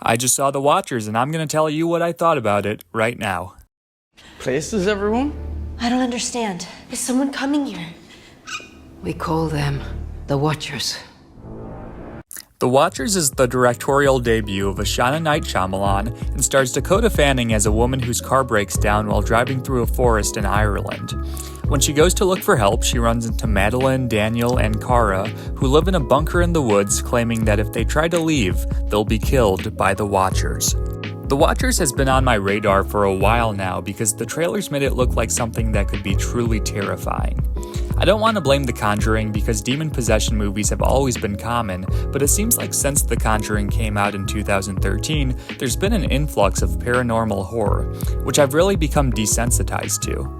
I just saw The Watchers and I'm going to tell you what I thought about it right now. Places, everyone? I don't understand. Is someone coming here? We call them the Watchers. The Watchers is the directorial debut of Ashana Night Shyamalan and stars Dakota Fanning as a woman whose car breaks down while driving through a forest in Ireland. When she goes to look for help, she runs into Madeline, Daniel, and Cara, who live in a bunker in the woods, claiming that if they try to leave, they'll be killed by the Watchers. The Watchers has been on my radar for a while now because the trailers made it look like something that could be truly terrifying. I don't want to blame The Conjuring because demon possession movies have always been common, but it seems like since The Conjuring came out in 2013, there's been an influx of paranormal horror, which I've really become desensitized to.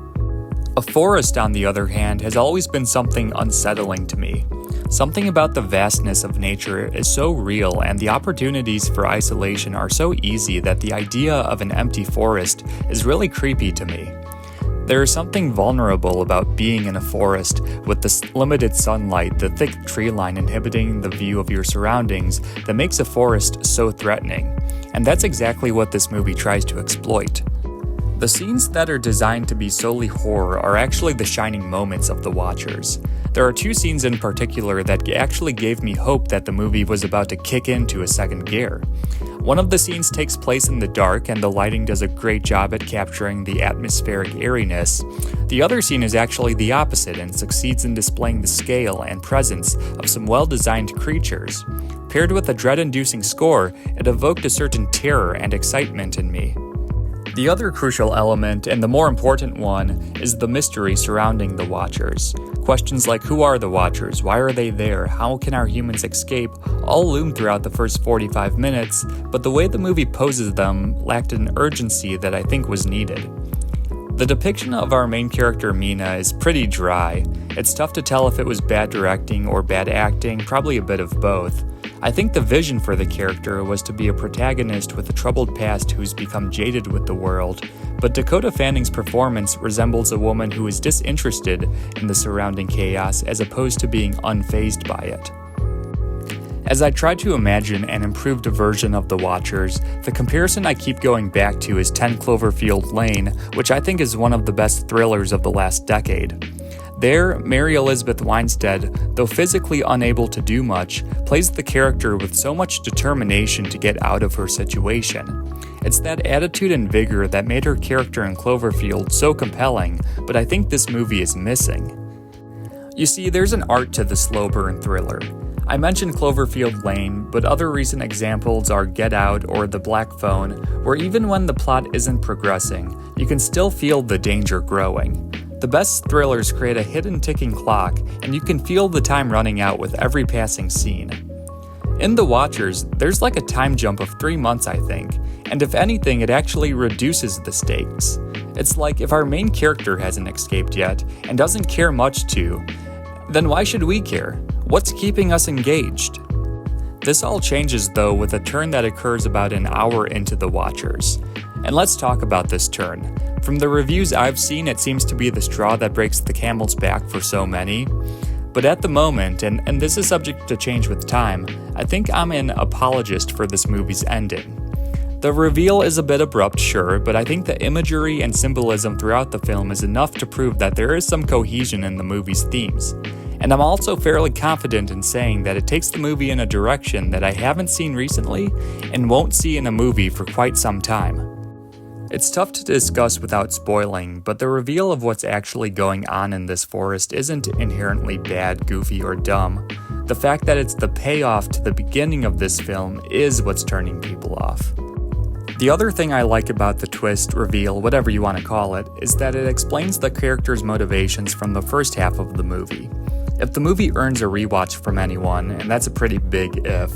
A forest, on the other hand, has always been something unsettling to me. Something about the vastness of nature is so real and the opportunities for isolation are so easy that the idea of an empty forest is really creepy to me. There is something vulnerable about being in a forest with the limited sunlight, the thick tree line inhibiting the view of your surroundings that makes a forest so threatening. And that's exactly what this movie tries to exploit. The scenes that are designed to be solely horror are actually the shining moments of The Watchers. There are two scenes in particular that actually gave me hope that the movie was about to kick into a second gear. One of the scenes takes place in the dark and the lighting does a great job at capturing the atmospheric airiness. The other scene is actually the opposite and succeeds in displaying the scale and presence of some well-designed creatures. Paired with a dread-inducing score, it evoked a certain terror and excitement in me. The other crucial element, and the more important one, is the mystery surrounding the Watchers. Questions like who are the Watchers, why are they there, how can our humans escape, all loom throughout the first 45 minutes, but the way the movie poses them lacked an urgency that I think was needed. The depiction of our main character Mina is pretty dry. It's tough to tell if it was bad directing or bad acting, probably a bit of both. I think the vision for the character was to be a protagonist with a troubled past who's become jaded with the world, but Dakota Fanning's performance resembles a woman who is disinterested in the surrounding chaos as opposed to being unfazed by it. As I try to imagine an improved version of The Watchers, the comparison I keep going back to is 10 Cloverfield Lane, which I think is one of the best thrillers of the last decade. There, Mary Elizabeth Winstead, though physically unable to do much, plays the character with so much determination to get out of her situation. It's that attitude and vigor that made her character in Cloverfield so compelling, but I think this movie is missing. You see, there's an art to the slow burn thriller. I mentioned Cloverfield Lane, but other recent examples are Get Out or The Black Phone, where even when the plot isn't progressing, you can still feel the danger growing. The best thrillers create a hidden ticking clock, and you can feel the time running out with every passing scene. In The Watchers, there's like a time jump of 3 months, I think, and if anything, it actually reduces the stakes. It's like if our main character hasn't escaped yet, and doesn't care much to, then why should we care? What's keeping us engaged? This all changes though with a turn that occurs about an hour into The Watchers. And let's talk about this turn. From the reviews I've seen, it seems to be the straw that breaks the camel's back for so many. But at the moment, and this is subject to change with time, I think I'm an apologist for this movie's ending. The reveal is a bit abrupt, sure, but I think the imagery and symbolism throughout the film is enough to prove that there is some cohesion in the movie's themes. And I'm also fairly confident in saying that it takes the movie in a direction that I haven't seen recently and won't see in a movie for quite some time. It's tough to discuss without spoiling, but the reveal of what's actually going on in this forest isn't inherently bad, goofy, or dumb. The fact that it's the payoff to the beginning of this film is what's turning people off. The other thing I like about the twist, reveal, whatever you want to call it, is that it explains the character's motivations from the first half of the movie. If the movie earns a rewatch from anyone, and that's a pretty big if,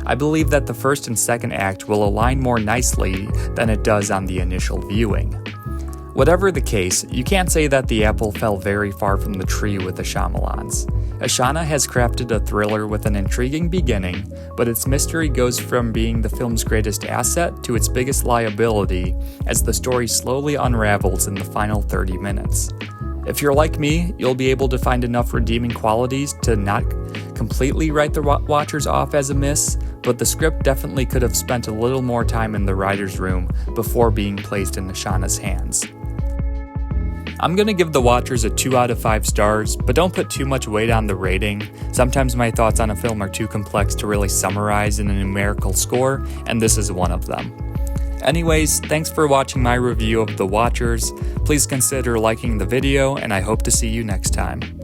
I believe that the first and second act will align more nicely than it does on the initial viewing. Whatever the case, you can't say that the apple fell very far from the tree with the Shyamalans. Ashana has crafted a thriller with an intriguing beginning, but its mystery goes from being the film's greatest asset to its biggest liability as the story slowly unravels in the final 30 minutes. If you're like me, you'll be able to find enough redeeming qualities to not completely write the Watchers off as a miss, but the script definitely could have spent a little more time in the writer's room before being placed in Shauna's hands. I'm gonna give The Watchers a 2 out of 5 stars, but don't put too much weight on the rating. Sometimes my thoughts on a film are too complex to really summarize in a numerical score, and this is one of them. Anyways, thanks for watching my review of The Watchers. Please consider liking the video, and I hope to see you next time.